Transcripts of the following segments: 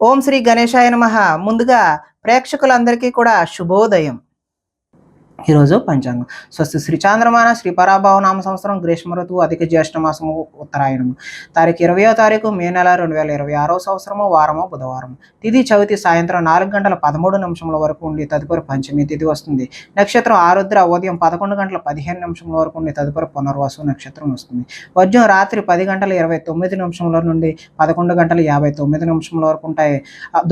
ఓం శ్రీ గణేశాయ నమః. ముందుగా ప్రేక్షకులందరికీ కూడా శుభోదయం. ఈరోజు పంచాంగం. స్వస్తి శ్రీ చాంద్రమాన శ్రీ పరాభవ నామ సంవత్సరం గ్రీష్మ ఋతువు అధిక జ్యేష్ఠ మాసము ఉత్తరాయణము. తారీఖు 20వ తారీఖు మే నెల 2026 సంవత్సరము వారము బుధవారం. తిథి చవితి సాయంత్రం 4:13 వరకు ఉండి తదుపరి పంచమి తిథి వస్తుంది. నక్షత్రం ఆరుద్ర ఉదయం 11:15 వరకు ఉండి తదుపరి పునర్వసు నక్షత్రం వస్తుంది. వర్జం రాత్రి 10:29 నుండి 11:59 వరకు ఉంటాయి.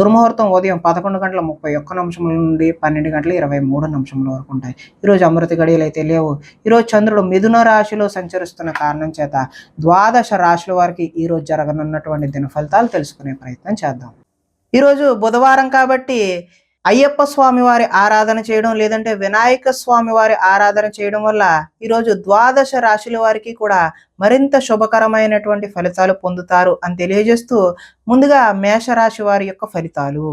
దుర్ముహూర్తం ఉదయం 11:31 నుండి 12:23 వరకు ఉంటాయి. ఈరోజు అమృత గడియలు అయితే లేవు. ఈరోజు చంద్రుడు మిథున రాశిలో సంచరిస్తున్న కారణం చేత ద్వాదశ రాశుల వారికి ఈరోజు జరగనున్నటువంటి దిన ఫలితాలు తెలుసుకునే ప్రయత్నం చేద్దాం. ఈరోజు బుధవారం కాబట్టి అయ్యప్ప స్వామి వారి ఆరాధన చేయడం లేదంటే వినాయక స్వామి వారి ఆరాధన చేయడం వల్ల ఈరోజు ద్వాదశ రాశుల వారికి కూడా మరింత శుభకరమైనటువంటి ఫలితాలు పొందుతారు అని తెలియజేస్తూ ముందుగా మేషరాశి వారి యొక్క ఫలితాలు.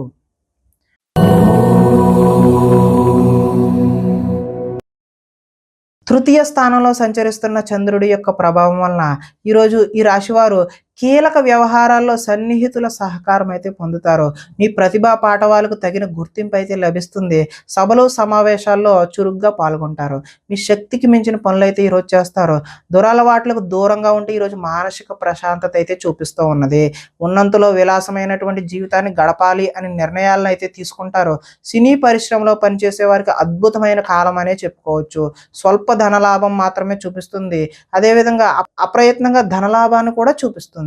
తృతీయ స్థానంలో సంచరిస్తున్న చంద్రుడి యొక్క ప్రభావం వలన ఈరోజు ఈ రాశివారు కీలక వ్యవహారాల్లో సన్నిహితుల సహకారం అయితే పొందుతారు. మీ ప్రతిభా పాఠవాలకు తగిన గుర్తింపు అయితే లభిస్తుంది. సభలు సమావేశాల్లో చురుగ్గా పాల్గొంటారు. మీ శక్తికి మించిన పనులు అయితే ఈరోజు చేస్తారు. దురలవాట్లకు దూరంగా ఉంటే ఈరోజు మానసిక ప్రశాంతత అయితే చూపిస్తూ ఉన్నది. ఉన్నంతలో విలాసమైనటువంటి జీవితాన్ని గడపాలి అని నిర్ణయాలను అయితే తీసుకుంటారు. సినీ పరిశ్రమలో పనిచేసే వారికి అద్భుతమైన కాలం అనే చెప్పుకోవచ్చు. స్వల్ప ధనలాభం మాత్రమే చూపిస్తుంది. అదేవిధంగా అప్రయత్నంగా ధనలాభాన్ని కూడా చూపిస్తుంది.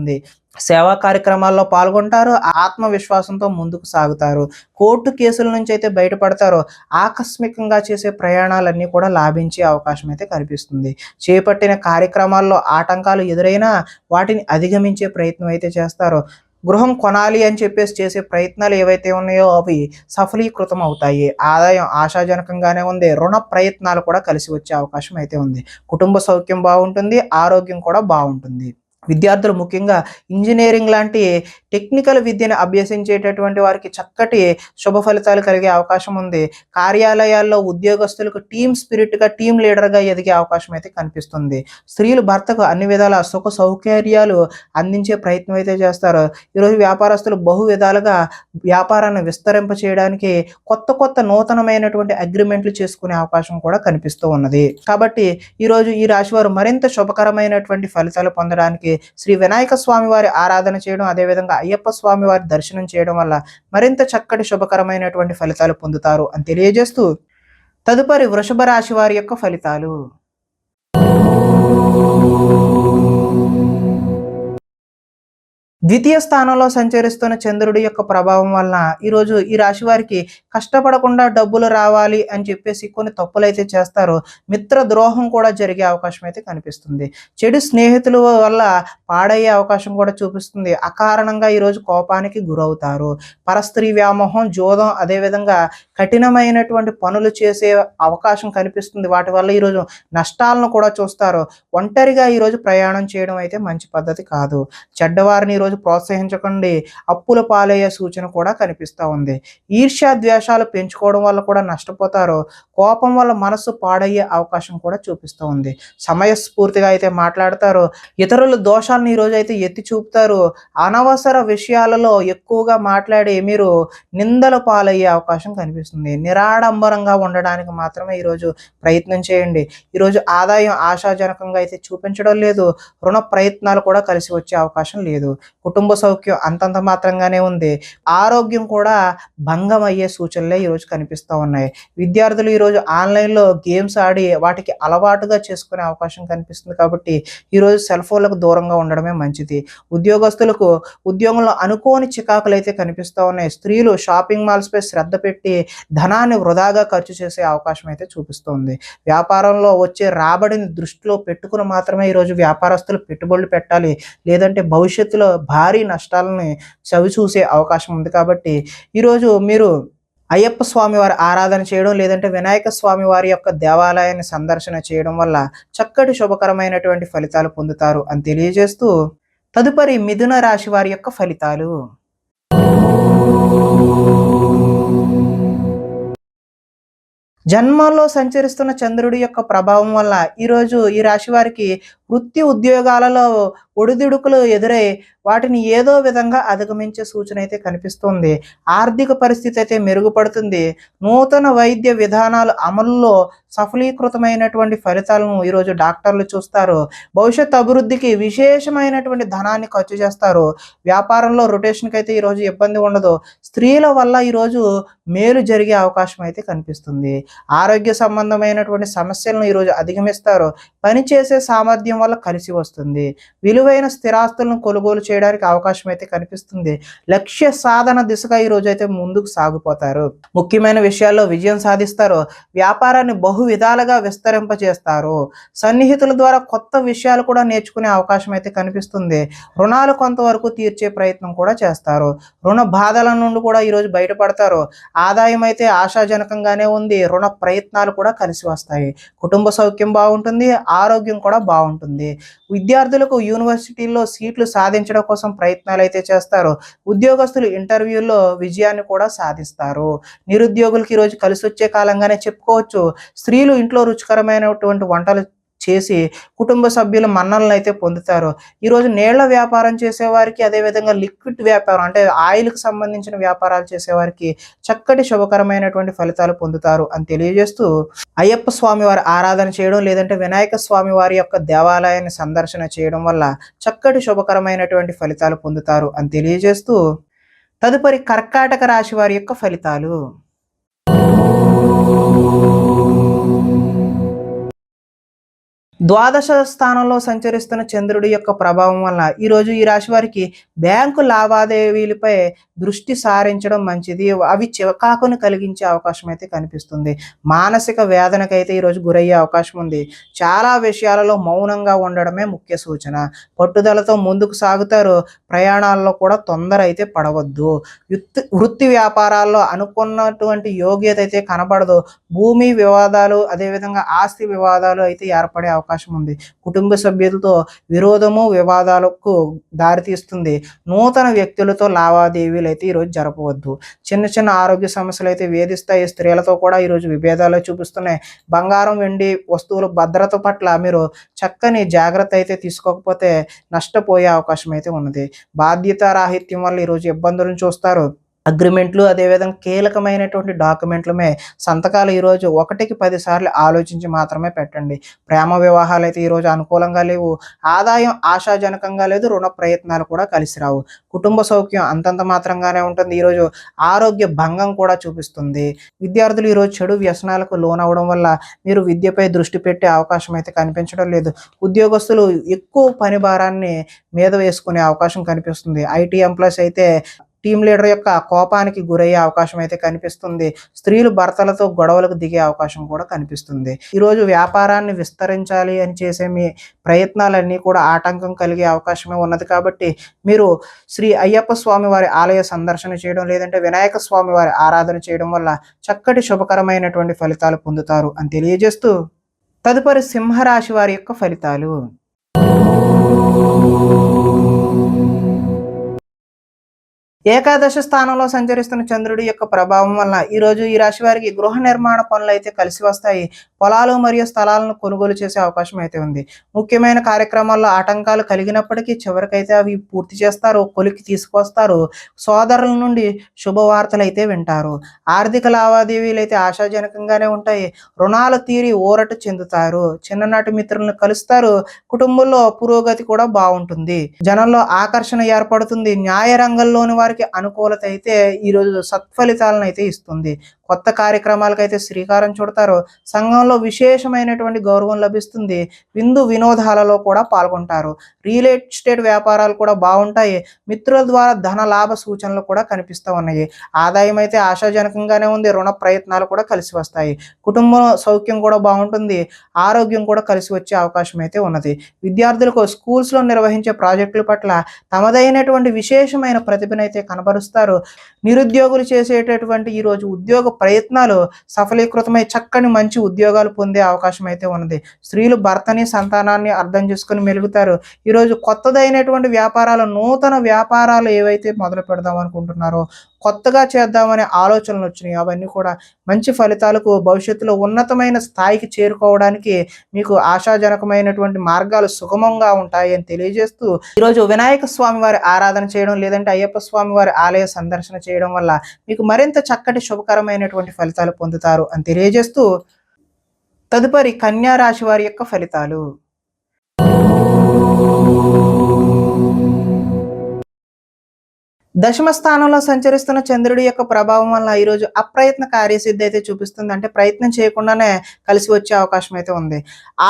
సేవా కార్యక్రమాల్లో పాల్గొంటారు. ఆత్మవిశ్వాసంతో ముందుకు సాగుతారు. కోర్టు కేసుల నుంచి అయితే బయటపడతారు. ఆకస్మికంగా చేసే ప్రయాణాలన్నీ కూడా లాభించే అవకాశం అయితే కనిపిస్తుంది. చేపట్టిన కార్యక్రమాల్లో ఆటంకాలు ఎదురైనా వాటిని అధిగమించే ప్రయత్నం అయితే చేస్తారు. గృహం కొనాలి అని చెప్పేసి చేసే ప్రయత్నాలు ఏవైతే ఉన్నాయో అవి సఫలీకృతం అవుతాయి. ఆదాయం ఆశాజనకంగానే ఉంది. రుణ ప్రయత్నాలు కూడా కలిసి వచ్చే అవకాశం అయితే ఉంది. కుటుంబ సౌఖ్యం బాగుంటుంది. ఆరోగ్యం కూడా బాగుంటుంది. విద్యార్థులు ముఖ్యంగా ఇంజనీరింగ్ లాంటి టెక్నికల్ విద్యను అభ్యసించేటటువంటి వారికి చక్కటి శుభ ఫలితాలు కలిగే అవకాశం ఉంది. కార్యాలయాల్లో ఉద్యోగస్తులకు టీమ్ స్పిరిట్గా టీమ్ లీడర్గా ఎదిగే అవకాశం అయితే కనిపిస్తుంది. స్త్రీలు భర్తకు అన్ని విధాల సుఖ సౌకర్యాలు అందించే ప్రయత్నం అయితే చేస్తారు. ఈరోజు వ్యాపారస్తులు బహు విధాలుగా వ్యాపారాన్ని విస్తరింప చేయడానికి కొత్త నూతనమైనటువంటి అగ్రిమెంట్లు చేసుకునే అవకాశం కూడా కనిపిస్తూ ఉన్నది. కాబట్టి ఈరోజు ఈ రాశి వారు మరింత శుభకరమైనటువంటి ఫలితాలు పొందడానికి శ్రీ వినాయక స్వామి వారి ఆరాధన చేయడం, అదేవిధంగా అయ్యప్ప స్వామి వారి దర్శనం చేయడం వల్ల మరింత చక్కటి శుభకరమైనటువంటి ఫలితాలు పొందుతారు అని తెలియజేస్తూ తదుపరి వృషభ రాశి వారి యొక్క ఫలితాలు. ద్వితీయ స్థానంలో సంచరిస్తున్న చంద్రుడి యొక్క ప్రభావం వలన ఈరోజు ఈ రాశి వారికి కష్టపడకుండా డబ్బులు రావాలి అని చెప్పేసి కొన్ని తప్పులైతే చేస్తారు. మిత్ర ద్రోహం కూడా జరిగే అవకాశం అయితే కనిపిస్తుంది. చెడు స్నేహితుల వల్ల పాడయ్యే అవకాశం కూడా చూపిస్తుంది. అకారణంగా ఈరోజు కోపానికి గురవుతారు. పరస్త్రీ వ్యామోహం, జోదం, అదేవిధంగా కఠినమైనటువంటి పనులు చేసే అవకాశం కనిపిస్తుంది. వాటి వల్ల ఈరోజు నష్టాలను కూడా చూస్తారు. ఒంటరిగా ఈరోజు ప్రయాణం చేయడం అయితే మంచి పద్ధతి కాదు. చెడ్డవారిని ఈరోజు ప్రోత్సహించకండి. అప్పుల పాలయ్యే సూచన కూడా కనిపిస్తూ ఉంది. ఈర్ష్యా ద్వేషాలు పెంచుకోవడం వల్ల కూడా నష్టపోతారు. కోపం వల్ల మనసు పాడయ్యే అవకాశం కూడా చూపిస్తూ ఉంది. సమయస్ఫూర్తిగా అయితే మాట్లాడతారు. ఇతరుల దోషాలను ఈరోజు అయితే ఎత్తి చూపుతారు. అనవసర విషయాలలో ఎక్కువగా మాట్లాడి మీరు నిందల పాలయ్యే అవకాశం కనిపిస్తుంది. నిరాడంబరంగా ఉండడానికి మాత్రమే ఈరోజు ప్రయత్నం చేయండి. ఈరోజు ఆదాయం ఆశాజనకంగా అయితే చూపించడం లేదు. రుణ ప్రయత్నాలు కూడా కలిసి వచ్చే అవకాశం లేదు. కుటుంబ సౌఖ్యం అంతంత మాత్రంగానే ఉంది. ఆరోగ్యం కూడా భంగం అయ్యే సూచనలే ఈరోజు కనిపిస్తూ ఉన్నాయి. విద్యార్థులు ఈరోజు ఆన్లైన్లో గేమ్స్ ఆడి వాటికి అలవాటుగా చేసుకునే అవకాశం కనిపిస్తుంది. కాబట్టి ఈరోజు సెల్ ఫోన్లకు దూరంగా ఉండడమే మంచిది. ఉద్యోగస్తులకు ఉద్యోగంలో అనుకోని చికాకులు అయితే కనిపిస్తూ ఉన్నాయి. స్త్రీలు షాపింగ్ మాల్స్పై శ్రద్ధ పెట్టి ధనాన్ని వృధాగా ఖర్చు చేసే అవకాశం అయితే చూపిస్తుంది. వ్యాపారంలో వచ్చే రాబడిని దృష్టిలో పెట్టుకుని మాత్రమే ఈరోజు వ్యాపారస్తులు పెట్టుబడులు పెట్టాలి. లేదంటే భవిష్యత్తులో భారీ నష్టాలని చవిచూసే అవకాశం ఉంది. కాబట్టి ఈరోజు మీరు అయ్యప్ప స్వామి వారి ఆరాధన చేయడం, లేదంటే వినాయక స్వామి వారి యొక్క దేవాలయాన్ని సందర్శన చేయడం వల్ల చక్కటి శుభకరమైనటువంటి ఫలితాలు పొందుతారు అని తెలియజేస్తూ తదుపరి మిథున రాశి వారి యొక్క ఫలితాలు. జన్మలో సంచరిస్తున్న చంద్రుడి యొక్క ప్రభావం వల్ల ఈరోజు ఈ రాశి వారికి వృత్తి ఉద్యోగాలలో ఒడిదుడుకులు ఎదురై వాటిని ఏదో విధంగా అధిగమించే సూచన అయితే కనిపిస్తుంది. ఆర్థిక పరిస్థితి అయితే మెరుగుపడుతుంది. నూతన వైద్య విధానాలు అమలులో సఫలీకృతమైనటువంటి ఫలితాలను ఈరోజు డాక్టర్లు చూస్తారు. భవిష్యత్ అభివృద్ధికి విశేషమైనటువంటి ధనాన్ని ఖర్చు చేస్తారు. వ్యాపారంలో రొటేషన్కి అయితే ఈరోజు ఇబ్బంది ఉండదు. స్త్రీల వల్ల ఈరోజు మేలు జరిగే అవకాశం అయితే కనిపిస్తుంది. ఆరోగ్య సంబంధమైనటువంటి సమస్యలను ఈరోజు అధిగమిస్తారు. పనిచేసే సామర్థ్యం వల్ల కలిసి వస్తుంది. విలువైన స్థిరాస్తులను కొనుగోలు చేయడానికి అవకాశం అయితే కనిపిస్తుంది. లక్ష్య సాధన దిశగా ఈరోజు అయితే ముందుకు సాగిపోతారు. ముఖ్యమైన విషయాల్లో విజయం సాధిస్తారు. వ్యాపారాన్ని బహు విధాలుగా విస్తరింపజేస్తారు. సన్నిహితుల ద్వారా కొత్త విషయాలు కూడా నేర్చుకునే అవకాశం అయితే కనిపిస్తుంది. రుణాలు కొంతవరకు తీర్చే ప్రయత్నం కూడా చేస్తారు. రుణ బాధల నుండి కూడా ఈరోజు బయటపడతారు. ఆదాయం అయితే ఆశాజనకంగానే ఉంది. రుణ ప్రయత్నాలు కూడా కలిసి వస్తాయి. కుటుంబ సౌఖ్యం బాగుంటుంది. ఆరోగ్యం కూడా బాగుంటుంది. విద్యార్థులకు యూనివర్సిటీల్లో సీట్లు సాధించడం కోసం ప్రయత్నాలు అయితే చేస్తారు. ఉద్యోగస్తులు ఇంటర్వ్యూల్లో విజయాన్ని కూడా సాధిస్తారు. నిరుద్యోగులకి ఈరోజు కలిసి వచ్చే కాలంగానే చెప్పుకోవచ్చు. స్త్రీలు ఇంట్లో రుచికరమైనటువంటి వంటలు చేసి కుటుంబ సభ్యుల మన్ననలు అయితే పొందుతారు. ఈరోజు నీళ్ల వ్యాపారం చేసేవారికి, అదేవిధంగా లిక్విడ్ వ్యాపారం అంటే ఆయిల్కి సంబంధించిన వ్యాపారాలు చేసేవారికి చక్కటి శుభకరమైనటువంటి ఫలితాలు పొందుతారు అని తెలియజేస్తూ, అయ్యప్ప స్వామి వారి ఆరాధన చేయడం లేదంటే వినాయక స్వామి వారి యొక్క దేవాలయాన్ని సందర్శన చేయడం వల్ల చక్కటి శుభకరమైనటువంటి ఫలితాలు పొందుతారు అని తెలియజేస్తూ, తదుపరి కర్కాటక రాశి వారి యొక్క ఫలితాలు. ద్వాదశ స్థానంలో సంచరిస్తున్న చంద్రుడి యొక్క ప్రభావం వల్ల ఈరోజు ఈ రాశి వారికి బ్యాంకు లావాదేవీలపై దృష్టి సారించడం మంచిది. అవి చికాకును కలిగించే అవకాశం అయితే కనిపిస్తుంది. మానసిక వేదనకైతే ఈరోజు గురయ్యే అవకాశం ఉంది. చాలా విషయాలలో మౌనంగా ఉండడమే ముఖ్య సూచన. పట్టుదలతో ముందుకు సాగుతారు. ప్రయాణాల్లో కూడా తొందర అయితే పడవద్దు. వృత్తి వ్యాపారాల్లో అనుకున్నటువంటి యోగ్యత అయితే కనబడదు. భూమి వివాదాలు, అదేవిధంగా ఆస్తి వివాదాలు అయితే ఏర్పడే అవకాశం ఉంది. కుటుంబ సభ్యులతో విరోధము, వివాదాలకు దారితీస్తుంది. నూతన వ్యక్తులతో లావాదేవీలు అయితే ఈరోజు జరపవద్దు. చిన్న చిన్న ఆరోగ్య సమస్యలు అయితే వేధిస్తాయి. స్త్రీలతో కూడా ఈరోజు విభేదాలు చూపిస్తున్నాయి. బంగారం, వెండి వస్తువుల భద్రత పట్ల మీరు చక్కని జాగ్రత్త అయితే తీసుకోకపోతే నష్టపోయే అవకాశం అయితే ఉన్నది. బాధ్యతారాహిత్యం వల్ల ఈరోజు ఇబ్బందులను చూస్తారు. అగ్రిమెంట్లు, అదేవిధంగా కీలకమైనటువంటి డాక్యుమెంట్లమే సంతకాలు ఈరోజు 1కి 10 సార్లు ఆలోచించి మాత్రమే పెట్టండి. ప్రేమ వివాహాలు అయితే ఈరోజు అనుకూలంగా లేవు. ఆదాయం ఆశాజనకంగా లేదు. రుణ ప్రయత్నాలు కూడా కలిసి రావు. కుటుంబ సౌఖ్యం అంతంత మాత్రంగానే ఉంటుంది. ఈరోజు ఆరోగ్య భంగం కూడా చూపిస్తుంది. విద్యార్థులు ఈరోజు చెడు వ్యసనాలకు లోనవడం వల్ల మీరు విద్యపై దృష్టి పెట్టే అవకాశం అయితే కనిపించడం లేదు. ఉద్యోగస్తులు ఎక్కువ పని భారాన్ని మీద వేసుకునే అవకాశం కనిపిస్తుంది. ఐటీ ఎంప్లాయీస్ అయితే టీం లీడర్ యొక్క కోపానికి గురయ్యే అవకాశం అయితే కనిపిస్తుంది. స్త్రీలు భర్తలతో గొడవలకు దిగే అవకాశం కూడా కనిపిస్తుంది. ఈరోజు వ్యాపారాన్ని విస్తరించాలి అని చేసే మీ ప్రయత్నాలన్నీ కూడా ఆటంకం కలిగే అవకాశమే ఉన్నది. కాబట్టి మీరు శ్రీ అయ్యప్ప స్వామి వారి ఆలయ సందర్శన చేయడం లేదంటే వినాయక స్వామి వారి ఆరాధన చేయడం వల్ల చక్కటి శుభకరమైనటువంటి ఫలితాలు పొందుతారు అని తెలియజేస్తూ, తదుపరి సింహరాశి వారి యొక్క ఫలితాలు. ఏకాదశ స్థానంలో సంచరిస్తున్న చంద్రుడి యొక్క ప్రభావం వల్ల ఈరోజు ఈ రాశి వారికి గృహ నిర్మాణ పనులు అయితే కలిసి వస్తాయి. పొలాలు మరియు స్థలాలను కొనుగోలు చేసే అవకాశం అయితే ఉంది. ముఖ్యమైన కార్యక్రమాల్లో ఆటంకాలు కలిగినప్పటికీ చివరికైతే అవి పూర్తి చేస్తారు. కొలికి తీసుకొస్తారు. సోదరుల నుండి శుభవార్తలు అయితే వింటారు. ఆర్థిక లావాదేవీలు అయితే ఆశాజనకంగానే ఉంటాయి. రుణాలు తీరి ఊరట చెందుతారు. చిన్ననాటి మిత్రులను కలుస్తారు. కుటుంబంలో పురోగతి కూడా బాగుంటుంది. జనంలో ఆకర్షణ ఏర్పడుతుంది. న్యాయ రంగంలోని వారికి అనుకూలత అయితే ఈరోజు సత్ఫలితాలను అయితే ఇస్తుంది. కొత్త కార్యక్రమాలకైతే శ్రీకారం చుడతారు. సంఘంలో విశేషమైనటువంటి గౌరవం లభిస్తుంది. విందు వినోదాలలో కూడా పాల్గొంటారు. రియల్ ఎస్టేట్ వ్యాపారాలు కూడా బాగుంటాయి. మిత్రుల ద్వారా ధన లాభ సూచనలు కూడా కనిపిస్తూ ఉన్నాయి. ఆదాయం అయితే ఆశాజనకంగానే ఉంది. రుణ ప్రయత్నాలు కూడా కలిసి వస్తాయి. కుటుంబ సౌఖ్యం కూడా బాగుంటుంది. ఆరోగ్యం కూడా కలిసి వచ్చే అవకాశం అయితే ఉన్నది. విద్యార్థులకు స్కూల్స్లో నిర్వహించే ప్రాజెక్టుల పట్ల తమదైనటువంటి విశేషమైన ప్రతిభనైతే కనబరుస్తారు. నిరుద్యోగులు చేసేటటువంటి ఈరోజు ఉద్యోగ ప్రయత్నాలు సఫలీకృతమై చక్కని మంచి ఉద్యోగాలు పొందే అవకాశం అయితే ఉన్నది. స్త్రీలు భర్తని, సంతానాన్ని అర్థం చేసుకుని మెలుగుతారు. ఈరోజు కొత్తదైనటువంటి వ్యాపారాలు, నూతన వ్యాపారాలు ఏవైతే మొదలు పెడదాం అనుకుంటున్నారో కొత్తగా చేద్దామనే ఆలోచనలు వచ్చినాయి. అవన్నీ కూడా మంచి ఫలితాలకు భవిష్యత్తులో ఉన్నతమైన స్థాయికి చేరుకోవడానికి మీకు ఆశాజనకమైనటువంటి మార్గాలు సుగమంగా ఉంటాయి అని తెలియజేస్తూ, ఈరోజు వినాయక స్వామి వారి ఆరాధన చేయడం లేదంటే అయ్యప్ప స్వామి వారి ఆలయ సందర్శన చేయడం వల్ల మీకు మరింత చక్కటి శుభకరమైనటువంటి ఫలితాలు పొందుతారు అని తెలియజేస్తూ, తదుపరి కన్యా రాశి వారి యొక్క ఫలితాలు. దశమ స్థానంలో సంచరిస్తున్న చంద్రుడి యొక్క ప్రభావం వల్ల ఈరోజు అప్రయత్న కార్యసిద్ధి అయితే చూపిస్తుంది. అంటే ప్రయత్నం చేయకుండానే కలిసి వచ్చే అవకాశం అయితే ఉంది.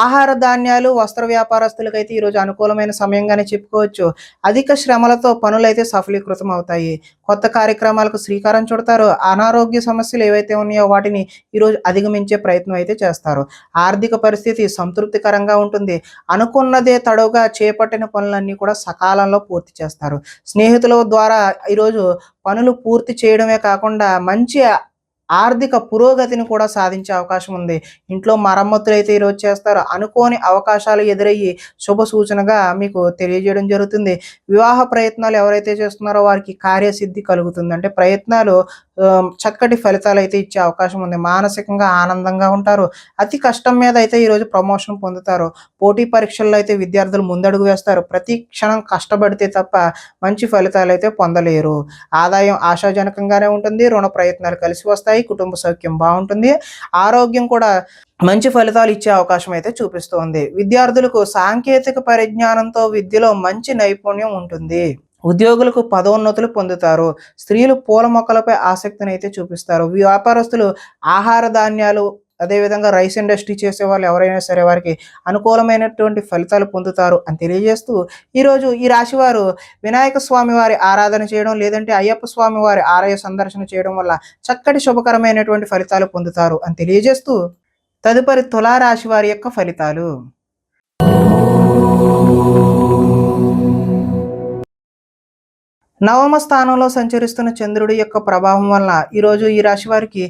ఆహార ధాన్యాలు వస్త్ర వ్యాపారస్తులకైతే ఈరోజు అనుకూలమైన సమయంగానే చెప్పుకోవచ్చు. అధిక శ్రమలతో పనులైతే సఫలీకృతం అవుతాయి. కొత్త కార్యక్రమాలకు శ్రీకారం చుడతారు. అనారోగ్య సమస్యలు ఏవైతే ఉన్నాయో వాటిని ఈరోజు అధిగమించే ప్రయత్నం అయితే చేస్తారు. ఆర్థిక పరిస్థితి సంతృప్తికరంగా ఉంటుంది. అనుకున్నదే తడవుగా చేపట్టిన పనులన్నీ కూడా సకాలంలో పూర్తి చేస్తారు. స్నేహితుల ద్వారా ఈరోజు పనులు పూర్తి చేయడమే కాకుండా మంచి ఆర్థిక పురోగతిని కూడా సాధించే అవకాశం ఉంది. ఇంట్లో మరమ్మతులు అయితే ఈరోజు చేస్తారు. అనుకోని అవకాశాలు ఎదురయ్యి శుభ సూచనగా మీకు తెలియజేయడం జరుగుతుంది. వివాహ ప్రయత్నాలు ఎవరైతే చేస్తున్నారో వారికి కార్యసిద్ధి కలుగుతుంది. అంటే ప్రయత్నాలు చక్కటి ఫలితాలు అయితే ఇచ్చే అవకాశం ఉంది. మానసికంగా ఆనందంగా ఉంటారు. అతి కష్టం మీద అయితే ఈరోజు ప్రమోషన్ పొందుతారు. పోటీ పరీక్షల్లో అయితే విద్యార్థులు ముందడుగు వేస్తారు. ప్రతి క్షణం కష్టపడితే తప్ప మంచి ఫలితాలు అయితే పొందలేరు. ఆదాయం ఆశాజనకంగానే ఉంటుంది. రుణ ప్రయత్నాలు కలిసి వస్తాయి. కుటుంబ సౌఖ్యం బాగుంటుంది. ఆరోగ్యం కూడా మంచి ఫలితాలు ఇచ్చే అవకాశం అయితే చూపిస్తోంది. విద్యార్థులకు సాంకేతిక పరిజ్ఞానంతో విద్యలో మంచి నైపుణ్యం ఉంటుంది. ఉద్యోగులకు పదోన్నతులు పొందుతారు. స్త్రీలు పూల మొక్కలపై ఆసక్తిని అయితే చూపిస్తారు. వ్యాపారస్తులు ఆహార ధాన్యాలు అదేవిధంగా రైస్ ఇండస్ట్రీ చేసే వాళ్ళు ఎవరైనా సరే వారికి అనుకూలమైనటువంటి ఫలితాలు పొందుతారు అని తెలియజేస్తూ, ఈరోజు ఈ రాశి వారు వినాయక స్వామి వారి ఆరాధన చేయడం లేదంటే అయ్యప్ప స్వామి వారి ఆలయ సందర్శన చేయడం వల్ల చక్కటి శుభకరమైనటువంటి ఫలితాలు పొందుతారు అని తెలియజేస్తూ, తదుపరి తులారాశి వారి యొక్క ఫలితాలు. నవమ స్థానంలో సంచరిస్తున్న చంద్రుడి యొక్క ప్రభావం వల్ల ఈరోజు ఈ రాశి వారికి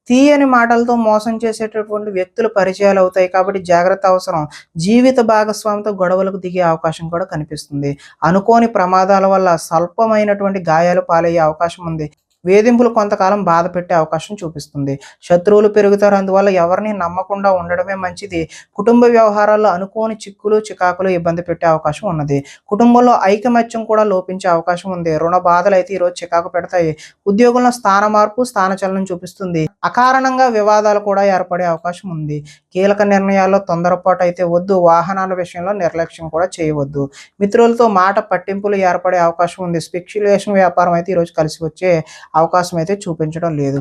తీయని మాటలతో మోసం చేసేటటువంటి వ్యక్తులు పరిచయాలు అవుతాయి. కాబట్టి జాగ్రత్త అవసరం. జీవిత భాగస్వామితో గొడవలకు దిగే అవకాశం కూడా కనిపిస్తుంది. అనుకోని ప్రమాదాల వల్ల స్వల్పమైనటువంటి గాయాలు పాలయ్యే అవకాశం ఉంది. వేధింపులు కొంతకాలం బాధ పెట్టే అవకాశం చూపిస్తుంది. శత్రువులు పెరుగుతారు. అందువల్ల ఎవరిని నమ్మకుండా ఉండడమే మంచిది. కుటుంబ వ్యవహారాల్లో అనుకోని చిక్కులు చికాకులు ఇబ్బంది పెట్టే అవకాశం ఉన్నది. కుటుంబంలో ఐకమత్యం కూడా లోపించే అవకాశం ఉంది. రుణ బాధలు అయితే ఈరోజు చికాకు పెడతాయి. ఉద్యోగుల్లో స్థాన మార్పు స్థానచలనం చూపిస్తుంది. అకారణంగా వివాదాలు కూడా ఏర్పడే అవకాశం ఉంది. కీలక నిర్ణయాల్లో తొందరపాటు అయితే వద్దు. వాహనాల విషయంలో నిర్లక్ష్యం కూడా చేయవద్దు. మిత్రులతో మాట పట్టింపులు ఏర్పడే అవకాశం ఉంది. స్పెక్యులేషన్ వ్యాపారం అయితే ఈరోజు కలిసి వచ్చే అవకాశం అయితే చూపించడం లేదు.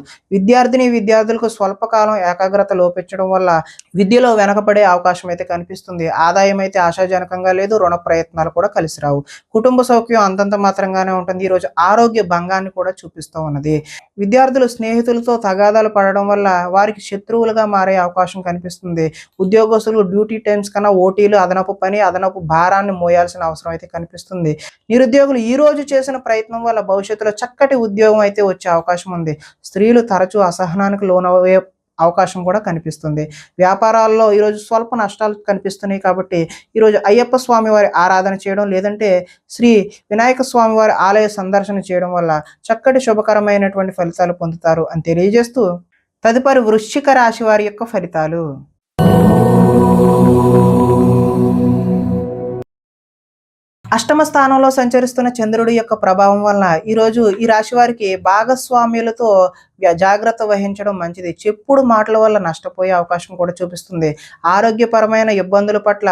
విద్యార్థులకు స్వల్పకాలం ఏకాగ్రత లోపించడం వల్ల విద్యలో వెనకబడే అవకాశం అయితే కనిపిస్తుంది. ఆదాయం అయితే ఆశాజనకంగా లేదు. రుణ ప్రయత్నాలు కూడా కలిసి రావు. కుటుంబ సౌఖ్యం అంతంత మాత్రంగానే ఉంటుంది. ఈరోజు ఆరోగ్య భంగాన్ని కూడా చూపిస్తూ ఉన్నది. విద్యార్థులు స్నేహితులతో తగాదాలు పడడం వల్ల వారికి శత్రువులుగా మారే అవకాశం కనిపిస్తుంది. ఉద్యోగస్తులు డ్యూటీ టైమ్స్ కన్నా ఓటీలు, అదనపు పని, అదనపు భారాన్ని మోయాల్సిన అవసరం అయితే కనిపిస్తుంది. నిరుద్యోగులు ఈ రోజు చేసిన ప్రయత్నం వల్ల భవిష్యత్తులో చక్కటి ఉద్యోగం అయితే వచ్చే అవకాశం ఉంది. స్త్రీలు తరచూ అసహనానికి లోనయ్యే అవకాశం కూడా కనిపిస్తుంది. వ్యాపారాల్లో ఈరోజు స్వల్ప నష్టాలు కనిపిస్తున్నాయి. కాబట్టి ఈరోజు అయ్యప్ప స్వామి వారి ఆరాధన చేయడం లేదంటే శ్రీ వినాయక స్వామి వారి ఆలయ సందర్శన చేయడం వల్ల చక్కటి శుభకరమైనటువంటి ఫలితాలు పొందుతారు అని తెలియజేస్తూ, తదుపరి వృశ్చిక రాశి వారి యొక్క ఫలితాలు. అష్టమ స్థానంలో సంచరిస్తున్న చంద్రుడి యొక్క ప్రభావం వలన ఈరోజు ఈ రాశి వారికి భాగస్వామ్యులతో జాగ్రత్త వహించడం మంచిది. చెప్పుడు మాటల వల్ల నష్టపోయే అవకాశం కూడా చూపిస్తుంది. ఆరోగ్యపరమైన ఇబ్బందుల పట్ల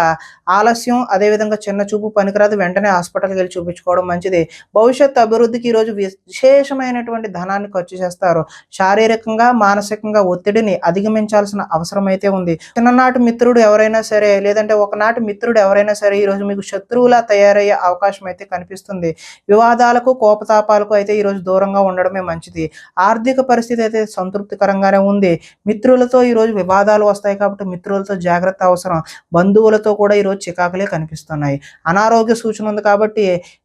ఆలస్యం, అదేవిధంగా చిన్న చూపు పనికిరాదు. వెంటనే హాస్పిటల్కి వెళ్ళి చూపించుకోవడం మంచిది. భవిష్యత్ అభివృద్ధికి ఈరోజు విశేషమైనటువంటి ధనాన్ని ఖర్చు చేస్తారు. శారీరకంగా మానసికంగా ఒత్తిడిని అధిగమించాల్సిన అవసరం అయితే ఉంది. చిన్ననాటి మిత్రుడు ఎవరైనా సరే లేదంటే ఒకనాటి మిత్రుడు ఎవరైనా సరే ఈరోజు మీకు శత్రువులా తయారయ్యే అవకాశం అయితే కనిపిస్తుంది. వివాదాలకు కోపతాపాలకు అయితే ఈరోజు దూరంగా ఉండడమే మంచిది. ఆర్థిక పరిస్థితి అయితే సంతృప్తికరంగానే ఉంది. మిత్రులతో ఈరోజు వివాదాలు వస్తాయి కాబట్టి మిత్రులతో జాగ్రత్త అవసరం. బంధువులతో కూడా ఈరోజు చికాకులే కనిపిస్తున్నాయి. అనారోగ్య సూచన ఉంది కాబట్టి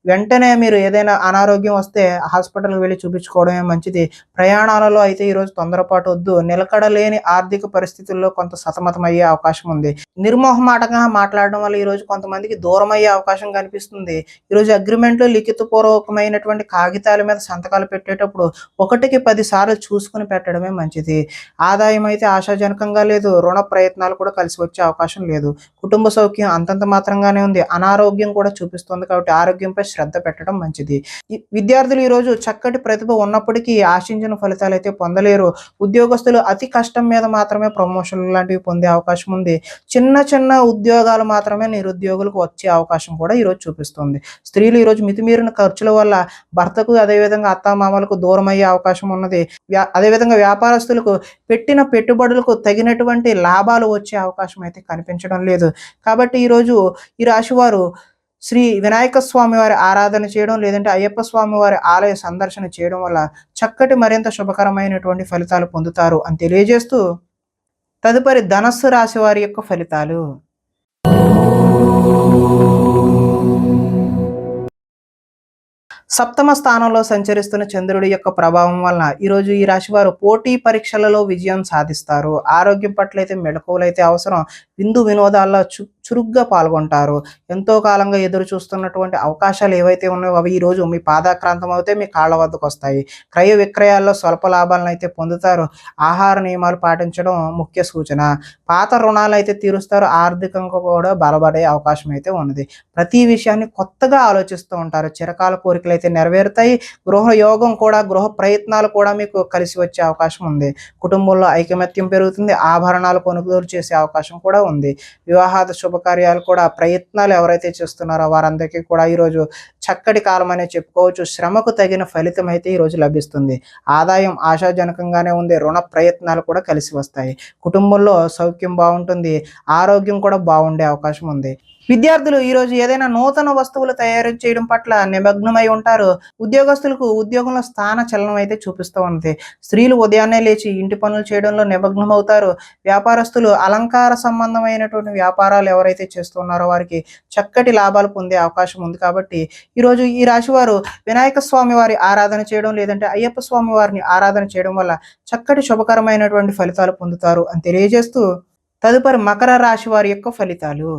వెంటనే మీరు ఏదైనా అనారోగ్యం వస్తే హాస్పిటల్‌కి వెళ్లి చూపించుకోవడమే మంచిది. ప్రయాణాలలో అయితే ఈరోజు తొందరపాటు వద్దు. నిలకడలేని ఆర్థిక పరిస్థితుల్లో కొంత సతమతమయ్యే అవకాశం ఉంది. నిర్మోహమాటంగా మాట్లాడడం వల్ల ఈరోజు కొంతమందికి దూరమయ్యే అవకాశం కనిపిస్తుంది. ఈరోజు అగ్రిమెంట్‌లో లిఖితపూర్వకమైనటువంటి కాగితాల మీద సంతకాలు పెట్టేటప్పుడు ఒకటికి 10 సార్లు చూసుకొని పెట్టడమే మంచిది. ఆదాయం అయితే ఆశాజనకంగా లేదు. రుణ ప్రయత్నాలు కూడా కలిసి వచ్చే అవకాశం లేదు. కుటుంబ సౌఖ్యం అంతంత మాత్రంగానే ఉంది. అనారోగ్యం కూడా చూపిస్తుంది కాబట్టి ఆరోగ్యంపై శ్రద్ధ పెట్టడం మంచిది. విద్యార్థులు ఈరోజు చక్కటి ప్రతిభ ఉన్నప్పటికీ ఆశించిన ఫలితాలు అయితే పొందలేరు. ఉద్యోగస్తులు అతి కష్టం మీద మాత్రమే ప్రమోషన్లు లాంటివి పొందే అవకాశం ఉంది. చిన్న చిన్న ఉద్యోగాలు మాత్రమే నిరుద్యోగులకు వచ్చే అవకాశం కూడా ఈరోజు చూపిస్తుంది. స్త్రీలు ఈరోజు మితిమీరిన ఖర్చుల వల్ల భర్తకు అదేవిధంగా అత్తామామలకు దూరమయ్యే అవకాశం ఉన్నది. అదేవిధంగా వ్యాపారస్తులకు పెట్టిన పెట్టుబడులకు తగినటువంటి లాభాలు వచ్చే అవకాశం అయితే కనిపించడం లేదు. కాబట్టి ఈరోజు ఈ రాశివారు శ్రీ వినాయక స్వామి వారి ఆరాధన చేయడం, లేదంటే అయ్యప్ప స్వామి వారి ఆలయ సందర్శన చేయడం వల్ల చక్కటి మరింత శుభకరమైనటువంటి ఫలితాలు పొందుతారు అని తెలియజేస్తూ, తదుపరి ధనస్సు రాశి వారి యొక్క ఫలితాలు. సప్తమ స్థానంలో సంచరిస్తున్న చంద్రుడి యొక్క ప్రభావం వలన ఈరోజు ఈ రాశి వారు పోటీ పరీక్షలలో విజయం సాధిస్తారు. ఆరోగ్యం పట్ల అయితే మెళకువలైతే అవసరం. విందు వినోదాల్లో చురుగ్గా పాల్గొంటారు. ఎంతో కాలంగా ఎదురు చూస్తున్నటువంటి అవకాశాలు ఏవైతే ఉన్నాయో అవి ఈరోజు మీ పాదాక్రాంతం అవుతే మీ కాళ్ళ వద్దకు వస్తాయి. క్రయ విక్రయాల్లో స్వల్ప లాభాలను అయితే పొందుతారు. ఆహార నియమాలు పాటించడం ముఖ్య సూచన. పాత రుణాలు అయితే తీరుస్తారు. ఆర్థికంగా కూడా బలపడే అవకాశం అయితే ఉన్నది. ప్రతి విషయాన్ని కొత్తగా ఆలోచిస్తూ ఉంటారు. చిరకాల కోరికలు అయితే నెరవేరుతాయి. గృహ యోగం కూడా, గృహ ప్రయత్నాలు కూడా మీకు కలిసి వచ్చే అవకాశం ఉంది. కుటుంబంలో ఐకమత్యం పెరుగుతుంది. ఆభరణాలు కొనుగోలు చేసే అవకాశం కూడా ఉంది. వివాహాద శుభకార్యాలు కూడా ప్రయత్నాలు ఎవరైతే చేస్తున్నారో వారందరికీ కూడా ఈరోజు చక్కటి కాలం అనే చెప్పుకోవచ్చు. శ్రమకు తగిన ఫలితం అయితే ఈరోజు లభిస్తుంది. ఆదాయం ఆశాజనకంగానే ఉంది. రుణ ప్రయత్నాలు కూడా కలిసి వస్తాయి. కుటుంబంలో సౌఖ్యం బాగుంటుంది. ఆరోగ్యం కూడా బాగుండే అవకాశం ఉంది. విద్యార్థులు ఈరోజు ఏదైనా నూతన వస్తువులు తయారు చేయడం పట్ల నిమగ్నమై ఉంటారు. ఉద్యోగస్తులకు ఉద్యోగంలో స్థాన చలనం అయితే చూపిస్తూ ఉంది. స్త్రీలు ఉదయాన్నే లేచి ఇంటి పనులు చేయడంలో నిమగ్నమవుతారు. వ్యాపారస్తులు అలంకార సంబంధమైనటువంటి వ్యాపారాలు ఎవరైతే చేస్తున్నారో వారికి చక్కటి లాభాలు పొందే అవకాశం ఉంది. కాబట్టి ఈరోజు ఈ రాశి వారు వినాయక స్వామి వారి ఆరాధన చేయడం, లేదంటే అయ్యప్ప స్వామి వారిని ఆరాధన చేయడం వల్ల చక్కటి శుభకరమైనటువంటి ఫలితాలు పొందుతారు అని తెలియజేస్తూ, తదుపరి మకర రాశి వారి యొక్క ఫలితాలు.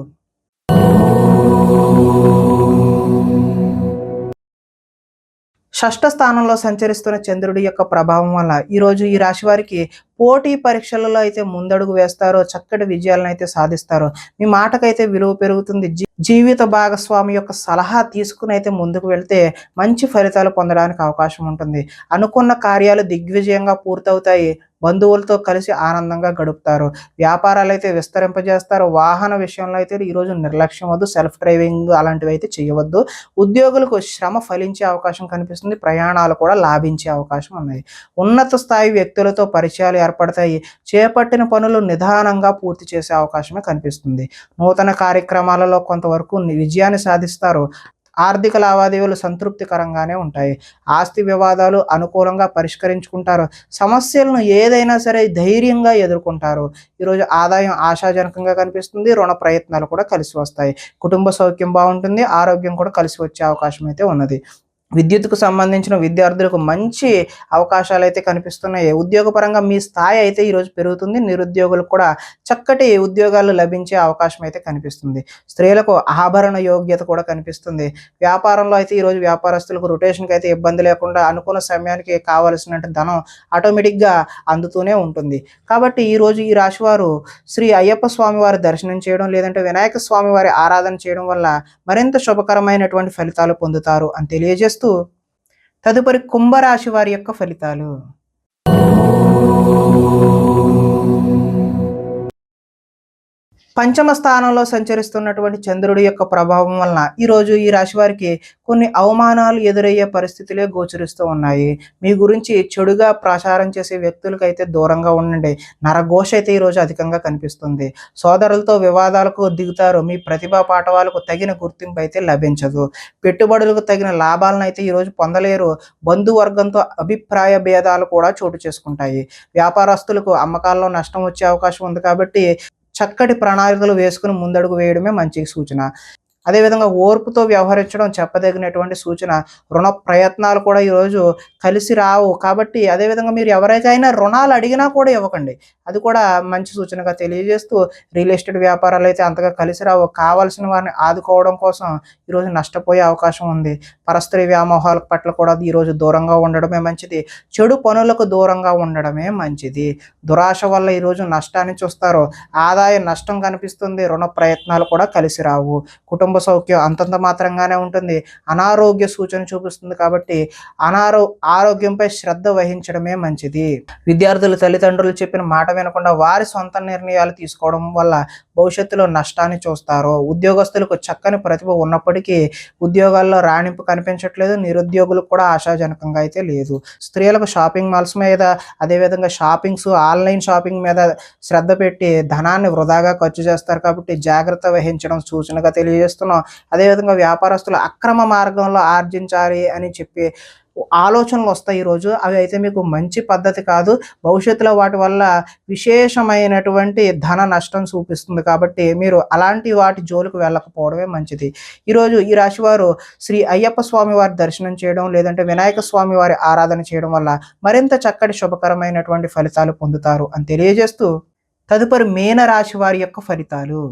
షష్ఠ స్థానంలో సంచరిస్తున్న చంద్రుడి యొక్క ప్రభావం వల్ల ఈరోజు ఈ రాశి వారికి పోటీ పరీక్షలలో అయితే ముందడుగు వేస్తారో, చక్కటి విజయాలను అయితే సాధిస్తారో. మీ మాటకైతే విలువ పెరుగుతుంది. జీవిత భాగస్వామి యొక్క సలహా తీసుకుని అయితే ముందుకు వెళ్తే మంచి ఫలితాలు పొందడానికి అవకాశం ఉంటుంది. అనుకున్న కార్యాలు దిగ్విజయంగా పూర్తవుతాయి. బంధువులతో కలిసి ఆనందంగా గడుపుతారు. వ్యాపారాలు అయితే విస్తరింపజేస్తారు. వాహన విషయంలో అయితే ఈరోజు నిర్లక్ష్యం వద్దు. సెల్ఫ్ డ్రైవింగ్ అలాంటివి అయితే చేయవద్దు. ఉద్యోగులకు శ్రమ ఫలించే అవకాశం కనిపిస్తుంది. ప్రయాణాలు కూడా లాభించే అవకాశం ఉన్నాయి. ఉన్నత స్థాయి వ్యక్తులతో పరిచయాలు ఏర్పడతాయి. చేపట్టిన పనులు నిదానంగా పూర్తి చేసే అవకాశమే కనిపిస్తుంది. నూతన కార్యక్రమాలలో కొంతవరకు విజయాన్ని సాధిస్తారు. ఆర్థిక లావాదేవీలు సంతృప్తికరంగానే ఉంటాయి. ఆస్తి వివాదాలు అనుకూలంగా పరిష్కరించుకుంటారు. సమస్యలను ఏదైనా సరే ధైర్యంగా ఎదుర్కొంటారు. ఈరోజు ఆదాయం ఆశాజనకంగా కనిపిస్తుంది. రుణ ప్రయత్నాలు కూడా కలిసి వస్తాయి. కుటుంబ సౌఖ్యం బాగుంటుంది. ఆరోగ్యం కూడా కలిసి వచ్చే అవకాశం అయితే ఉన్నది. విద్యుత్కు సంబంధించిన విద్యార్థులకు మంచి అవకాశాలు అయితే కనిపిస్తున్నాయి. ఉద్యోగపరంగా మీ స్థాయి అయితే ఈరోజు పెరుగుతుంది. నిరుద్యోగులకు కూడా చక్కటి ఉద్యోగాలు లభించే అవకాశం అయితే కనిపిస్తుంది. స్త్రీలకు ఆభరణ యోగ్యత కూడా కనిపిస్తుంది. వ్యాపారంలో అయితే ఈరోజు వ్యాపారస్తులకు రొటేషన్కి అయితే ఇబ్బంది లేకుండా అనుకున్న సమయానికి కావలసిన ధనం ఆటోమేటిక్గా అందుతూనే ఉంటుంది. కాబట్టి ఈరోజు ఈ రాశివారు శ్రీ అయ్యప్ప స్వామి వారి దర్శనం చేయడం, లేదంటే వినాయక స్వామి వారి ఆరాధన చేయడం వల్ల మరింత శుభకరమైనటువంటి ఫలితాలు పొందుతారు అని తెలియజేస్తూ, తదుపరి కుంభరాశి వారి యొక్క ఫలితాలు. పంచమ స్థానంలో సంచరిస్తున్నటువంటి చంద్రుడి యొక్క ప్రభావం వలన ఈరోజు ఈ రాశి వారికి కొన్ని అవమానాలు ఎదురయ్యే పరిస్థితులే గోచరిస్తూ ఉన్నాయి. మీ గురించి చెడుగా ప్రచారం చేసే వ్యక్తులకైతే దూరంగా ఉండండి. నరఘోష అయితే ఈరోజు అధికంగా కనిపిస్తుంది. సోదరులతో వివాదాలకు దిగుతారు. మీ ప్రతిభా పాఠవాలకు తగిన గుర్తింపు అయితే లభించదు. పెట్టుబడులకు తగిన లాభాలను అయితే ఈరోజు పొందలేరు. బంధువర్గంతో అభిప్రాయ భేదాలు కూడా చోటు చేసుకుంటాయి. వ్యాపారస్తులకు అమ్మకాల్లో నష్టం వచ్చే అవకాశం ఉంది కాబట్టి చక్కటి ప్రణాళికలు వేసుకుని ముందడుగు వేయడమే మంచి సూచన. అదేవిధంగా ఓర్పుతో వ్యవహరించడం చెప్పదగినటువంటి సూచన. రుణ ప్రయత్నాలు కూడా ఈరోజు కలిసి రావు కాబట్టి అదేవిధంగా మీరు ఎవరికైనా రుణాలు అడిగినా కూడా ఇవ్వకండి. అది కూడా మంచి సూచనగా తెలియజేస్తూ రియల్ ఎస్టేట్ వ్యాపారాలు అయితే అంతగా కలిసి రావు. కావాల్సిన వారిని ఆదుకోవడం కోసం ఈరోజు నష్టపోయే అవకాశం ఉంది. పరస్త్రీ వ్యామోహాల పట్ల కూడా ఈరోజు దూరంగా ఉండడమే మంచిది. చెడు పనులకు దూరంగా ఉండడమే మంచిది. దురాశ వల్ల ఈరోజు నష్టాన్ని చూస్తారు. ఆదాయ నష్టం కనిపిస్తుంది. రుణ ప్రయత్నాలు కూడా కలిసి రావు. కుటుంబ సౌఖ్యం అంతంత మాత్రంగానే ఉంటుంది. అనారోగ్య సూచన చూపిస్తుంది కాబట్టి ఆరోగ్యంపై శ్రద్ధ వహించడమే మంచిది. విద్యార్థులు తల్లిదండ్రులు చెప్పిన మాట వినకుండా వారి సొంత నిర్ణయాలు తీసుకోవడం వల్ల భవిష్యత్తులో నష్టాన్ని చూస్తారు. ఉద్యోగస్తులకు చక్కని ప్రతిభ ఉన్నప్పటికీ ఉద్యోగాల్లో రాణింపు కనిపించట్లేదు. నిరుద్యోగులకు కూడా ఆశాజనకంగా అయితే లేదు. స్త్రీలకు షాపింగ్ మాల్స్ మీద అదేవిధంగా ఆన్లైన్ షాపింగ్ మీద శ్రద్ధ పెట్టి ధనాన్ని వృధాగా ఖర్చు చేస్తారు కాబట్టి జాగ్రత్త వహించడం సూచనగా తెలియజేస్తున్నాం. అదేవిధంగా వ్యాపారస్తులు అక్రమ మార్గంలో ఆర్జించాలి అని చెప్పి ఆలోచనలు వస్తాయి ఈరోజు. అవి అయితే మీకు మంచి పద్ధతి కాదు. భవిష్యత్తులో వాటి వల్ల విశేషమైనటువంటి ధన నష్టం చూపిస్తుంది కాబట్టి మీరు అలాంటి వాటి జోలికి వెళ్ళకపోవడమే మంచిది. ఈరోజు ఈ రాశి వారు శ్రీ అయ్యప్ప స్వామి వారి దర్శనం చేయడం లేదంటే వినాయక స్వామి వారి ఆరాధన చేయడం వల్ల మరింత చక్కటి శుభకరమైనటువంటి ఫలితాలు పొందుతారు అని తెలియజేస్తూ తదుపరి మీన రాశి వారి యొక్క ఫలితాలు.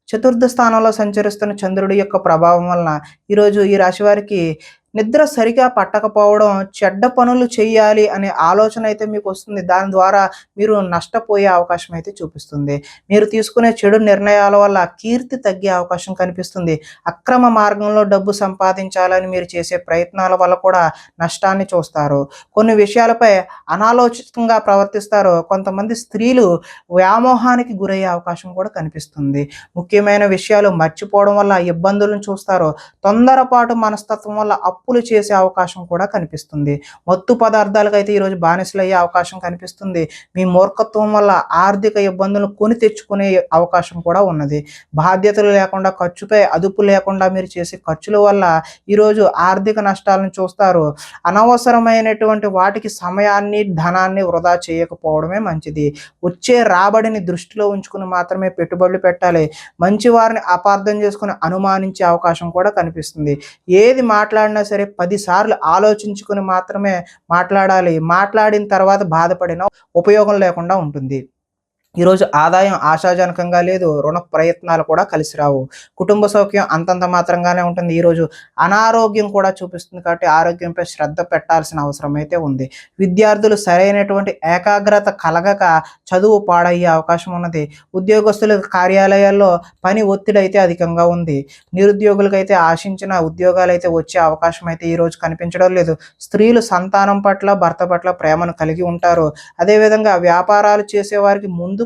చతుర్థ స్థానంలో సంచరిస్తున్న చంద్రుడి యొక్క ప్రభావం వలన ఈరోజు ఈ రాశి వారికి నిద్ర సరిగా పట్టకపోవడం, చెడ్డ పనులు చేయాలి అనే ఆలోచన అయితే మీకు వస్తుంది. దాని ద్వారా మీరు నష్టపోయే అవకాశం అయితే చూపిస్తుంది. మీరు తీసుకునే చెడు నిర్ణయాల వల్ల కీర్తి తగ్గే అవకాశం కనిపిస్తుంది. అక్రమ మార్గంలో డబ్బు సంపాదించాలని మీరు చేసే ప్రయత్నాల వల్ల కూడా నష్టాన్ని చూస్తారు. కొన్ని విషయాలపై అనాలోచితంగా ప్రవర్తిస్తారు. కొంతమంది స్త్రీలు వ్యామోహానికి గురయ్యే అవకాశం కూడా కనిపిస్తుంది. ముఖ్యమైన విషయాలు మర్చిపోవడం వల్ల ఇబ్బందులను చూస్తారు. తొందరపాటు మనస్తత్వం వల్ల అప్పులు చేసే అవకాశం కూడా కనిపిస్తుంది. మత్తు పదార్థాలకు అయితే ఈరోజు బానిసలు అయ్యే అవకాశం కనిపిస్తుంది. మీ మూర్ఖత్వం వల్ల ఆర్థిక ఇబ్బందులను కొని తెచ్చుకునే అవకాశం కూడా ఉన్నది. బాధ్యతలు లేకుండా ఖర్చుపై అదుపు లేకుండా మీరు చేసే ఖర్చుల వల్ల ఈరోజు ఆర్థిక నష్టాలను చూస్తారు. అనవసరమైనటువంటి వాటికి సమయాన్ని ధనాన్ని వృధా చేయకపోవడమే మంచిది. వచ్చే రాబడిని దృష్టిలో ఉంచుకుని మాత్రమే పెట్టుబడులు పెట్టాలి. మంచి వారిని అపార్థం చేసుకుని అనుమానించే అవకాశం కూడా కనిపిస్తుంది. ఏది మాట్లాడినా సరే 10 సార్లు ఆలోచించుకుని మాత్రమే మాట్లాడాలి. మాట్లాడిన తర్వాత బాధపడిన ఉపయోగం లేకుండా ఉంటుంది. ఈరోజు ఆదాయం ఆశాజనకంగా లేదు. రుణ ప్రయత్నాలు కూడా కలిసి రావు. కుటుంబ సౌఖ్యం అంతంత మాత్రంగానే ఉంటుంది. ఈరోజు అనారోగ్యం కూడా చూపిస్తుంది కాబట్టి ఆరోగ్యంపై శ్రద్ధ పెట్టాల్సిన అవసరం అయితే ఉంది. విద్యార్థులు సరైనటువంటి ఏకాగ్రత కలగక చదువు పాడయ్యే అవకాశం ఉన్నది. ఉద్యోగస్తుల కార్యాలయాల్లో పని ఒత్తిడి అయితే అధికంగా ఉంది. నిరుద్యోగులకైతే ఆశించిన ఉద్యోగాలు అయితే వచ్చే అవకాశం అయితే ఈరోజు కనిపించడం లేదు. స్త్రీలు సంతానం పట్ల భర్త పట్ల ప్రేమను కలిగి ఉంటారు. అదేవిధంగా వ్యాపారాలు చేసేవారికి ముందుకు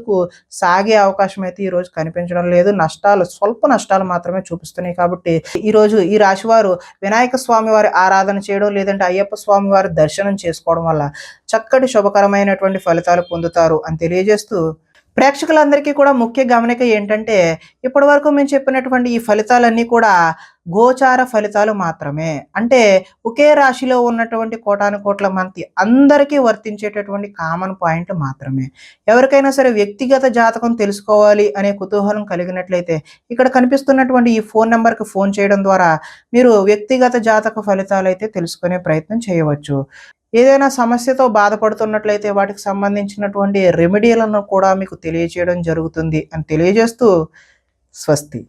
సాగే అవకాశం అయితే ఈరోజు కనిపించడం లేదు. స్వల్ప నష్టాలు మాత్రమే చూపిస్తున్నాయి కాబట్టి ఈరోజు ఈ రాశి వారు వినాయక స్వామి వారి ఆరాధన చేయడం లేదంటే అయ్యప్ప స్వామి వారి దర్శనం చేసుకోవడం వల్ల చక్కటి శుభకరమైనటువంటి ఫలితాలు పొందుతారు అని తెలియజేస్తూ ప్రేక్షకులందరికీ కూడా ముఖ్య గమనిక ఏంటంటే ఇప్పటి వరకు మేము చెప్పినటువంటి ఈ ఫలితాలన్నీ కూడా గోచార ఫలితాలు మాత్రమే. అంటే ఒకే రాశిలో ఉన్నటువంటి కోటాను కోట్ల మంది అందరికీ వర్తించేటటువంటి కామన్ పాయింట్ మాత్రమే. ఎవరికైనా సరే వ్యక్తిగత జాతకం తెలుసుకోవాలి అనే కుతూహలం కలిగినట్లయితే ఇక్కడ కనిపిస్తున్నటువంటి ఈ ఫోన్ నెంబర్కి ఫోన్ చేయడం ద్వారా మీరు వ్యక్తిగత జాతక ఫలితాలు అయితే తెలుసుకునే ప్రయత్నం చేయవచ్చు. ఏదైనా సమస్యతో బాధపడుతున్నట్లయితే వాటికి సంబంధించినటువంటి రెమెడీలను కూడా మీకు తెలియజేయడం జరుగుతుంది అని తెలియజేస్తూ స్వస్తి.